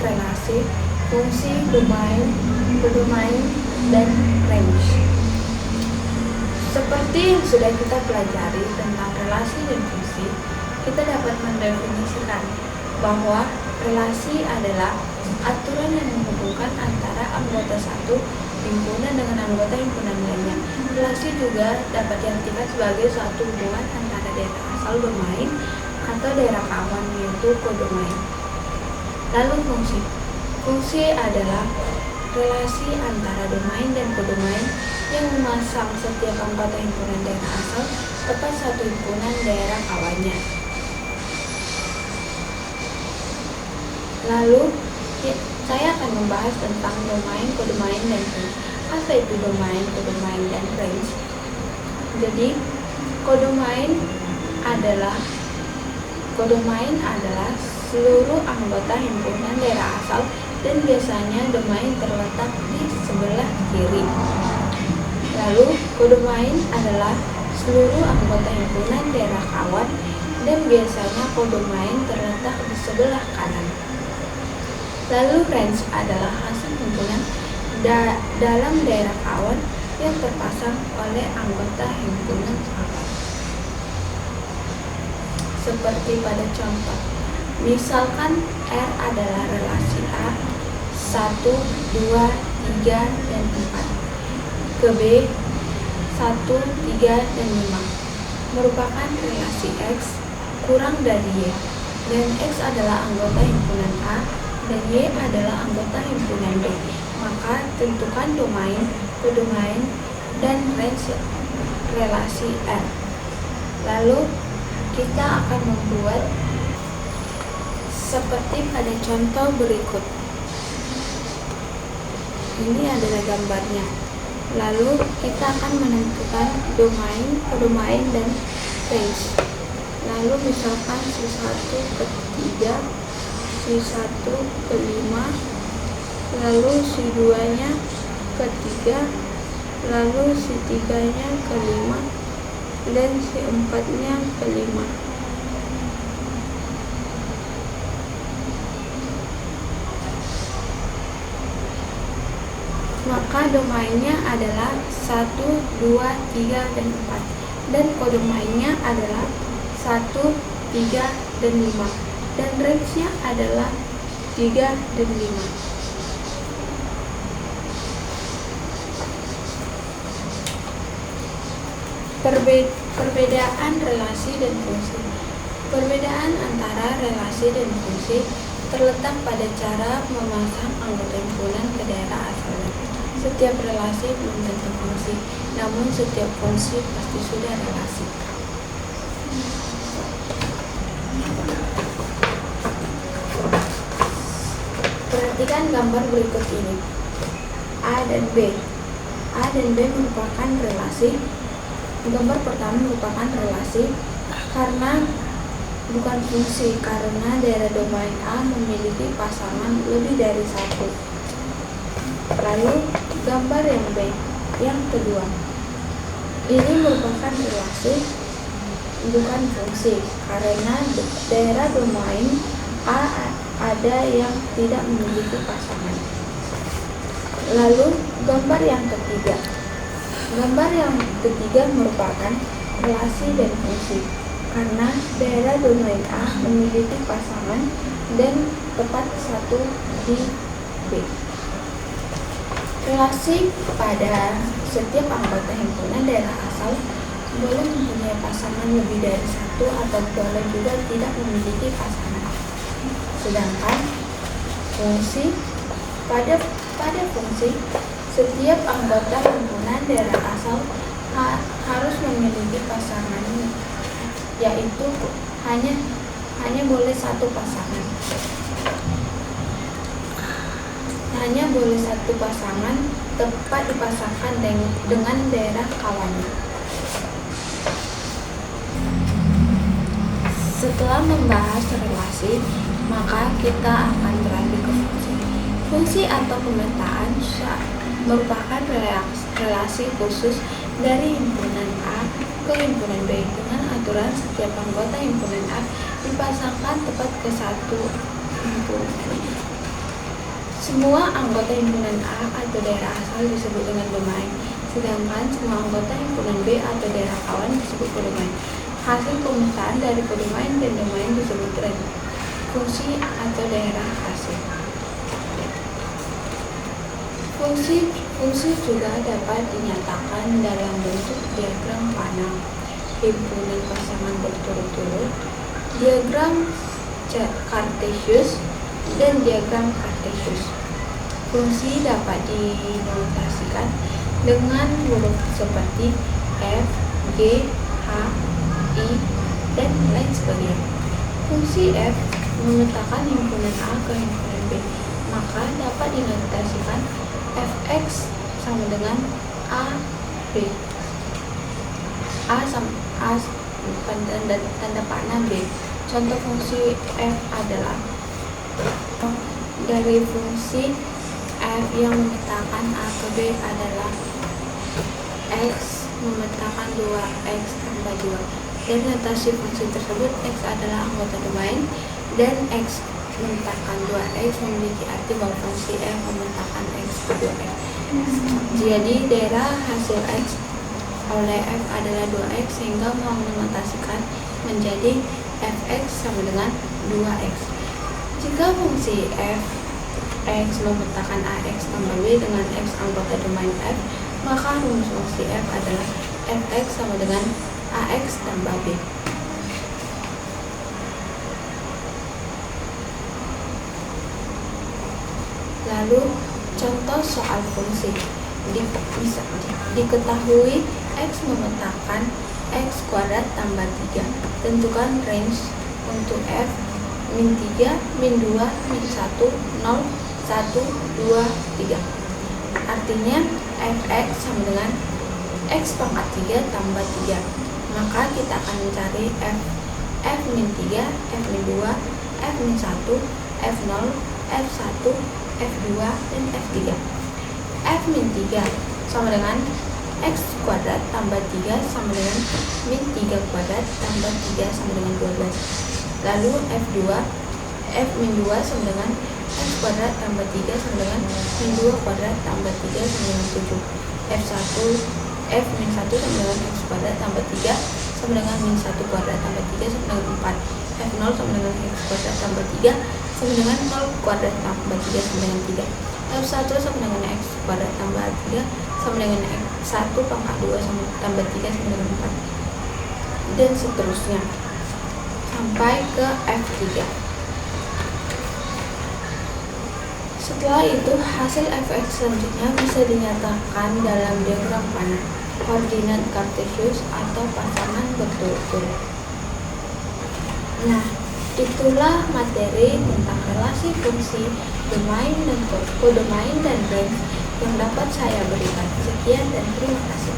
relasi, fungsi, domain, kodomain, dan range. Seperti yang sudah kita pelajari tentang relasi dan fungsi, kita dapat mendefinisikan bahwa relasi adalah aturan yang menghubungkan antara anggota satu himpunan dengan anggota himpunan lainnya. Relasi juga dapat diartikan sebagai suatu hubungan antara daerah asal domain atau daerah kawan, yaitu kodomain. Lalu fungsi. Fungsi adalah relasi antara domain dan kodomain yang memasang setiap anggota himpunan daerah asal tepat satu himpunan daerah kawannya. Lalu saya akan membahas tentang domain, kodomain, dan range. Apa itu domain, kodomain, dan range? Jadi, kodomain adalah seluruh anggota himpunan daerah asal dan biasanya domain terletak di sebelah kiri. Lalu, kodomain adalah seluruh anggota himpunan daerah kawan dan biasanya kodomain terletak di sebelah kanan. Lalu range adalah hasil himpunan dalam daerah kawan yang terpasang oleh anggota himpunan kawan. Seperti pada contoh, misalkan R adalah relasi A 1, 2, 3, dan 4 ke B 1, 3, dan 5 merupakan relasi X kurang dari Y, dan X adalah anggota himpunan A dan Y adalah anggota himpunan B. Maka tentukan domain, kodomain, dan range relasi R. Lalu kita akan membuat seperti pada contoh berikut. Ini adalah gambarnya. Lalu kita akan menentukan domain, kodomain, dan range. Lalu misalkan C1 ke 3, C1 ke 5, lalu C2 nya ke 3, lalu C3 nya ke 5, dan C4 nya ke 5. Maka domainnya adalah 1, 2, 3, dan 4, dan kodomainnya adalah 1, 3, dan 5, dan range-nya adalah 3 dan 5. Perbedaan relasi dan fungsi. Perbedaan antara relasi dan fungsi terletak pada cara memasang anggota himpunan ke daerah asalnya. Setiap relasi belum tentu fungsi, namun setiap fungsi pasti sudah relasi. Perhatikan gambar berikut ini. A dan B. A dan B merupakan relasi. Gambar pertama merupakan relasi karena bukan fungsi, karena daerah domain A memiliki pasangan lebih dari satu. Lalu gambar yang B, yang kedua. Ini merupakan relasi, bukan fungsi, karena daerah domain A ada yang tidak memiliki pasangan. Lalu gambar yang ketiga. Gambar yang ketiga merupakan relasi dan fungsi, karena daerah domain A memiliki pasangan dan tepat satu di B. Relasi pada setiap anggota himpunan daerah asal boleh mempunyai pasangan lebih dari satu atau boleh juga tidak memiliki pasangan. Sedangkan fungsi pada fungsi setiap anggota himpunan daerah asal harus memiliki pasangan, yaitu hanya boleh satu pasangan. Hanya boleh satu pasangan tepat dipasangkan dengan daerah kawannya. Setelah membahas relasi, maka kita akan beralih ke fungsi. Fungsi atau pemetaan merupakan relasi khusus dari himpunan A ke himpunan B dengan aturan setiap anggota himpunan A dipasangkan tepat ke satu himpunan. Semua anggota himpunan A atau daerah asal disebut dengan domain, sedangkan semua anggota himpunan B atau daerah kawan disebut kodomain. Hasil pemetaan dari kodomain dan domain disebut range. Fungsi atau daerah hasil. Fungsi juga dapat dinyatakan dalam bentuk diagram panel, himpunan pasangan berturut-turut, diagram Cartesius, dan diagram Cartesius. Fungsi dapat dinotasikan dengan huruf seperti F, G, H, I, dan lain sebagainya. Fungsi F memetakan himpunan A ke himpunan B, maka dapat dinotasikan Fx sama dengan A, B. Tanda panah B. Contoh fungsi F adalah dari fungsi F yang memetakan A ke B adalah X memetakan 2X tambah 2. Dan notasi fungsi tersebut X adalah anggota domain dan X memetakan 2X memiliki arti bahwa fungsi F memetakan X ke 2X. Jadi daerah hasil X oleh F adalah 2X, sehingga menotasikan menjadi Fx sama dengan 2X. Jika fungsi Fx memetakan Ax tambah B dengan X anggota domain F, maka rumus fungsi F adalah Fx sama dengan Ax tambah B. Lalu contoh soal fungsi. Bisa diketahui X memetakan X kuadrat tambah 3. Tentukan range untuk F min 3, min 2, min 1, 0, 1, 2, 3. Artinya Fx sama dengan X pangkat 3 tambah 3. Maka kita akan mencari F min 3, F min 2, F min 1, F0, F1, F2, dan F3. F min 3 sama dengan X kuadrat tambah 3 sama dengan min 3 kuadrat tambah 3 sama dengan 12. Lalu F2, F min 2 sama dengan X kuadrat tambah 3 sama dengan min 2 kuadrat tambah 3 sama dengan 7. F min 1 sama dengan X kuadrat tambah 3 sama dengan min 1 kuadrat tambah 3 sama dengan 4. F0 sama dengan X kuadrat tambah 3 sama dengan 0 kuadrat tambah 3 sama dengan 3. F1 sama dengan X kuadrat tambah 3 sama dengan X1 pangkat 2 sama tambah 3 sama dengan 4, dan seterusnya sampai ke F3. Setelah itu hasil Fx selanjutnya bisa dinyatakan dalam diagram panah, koordinat Cartesius atau pasangan berturut-turut. Nah, itulah materi tentang relasi fungsi, domain dan kodomain dan range yang dapat saya berikan. Sekian dan terima kasih.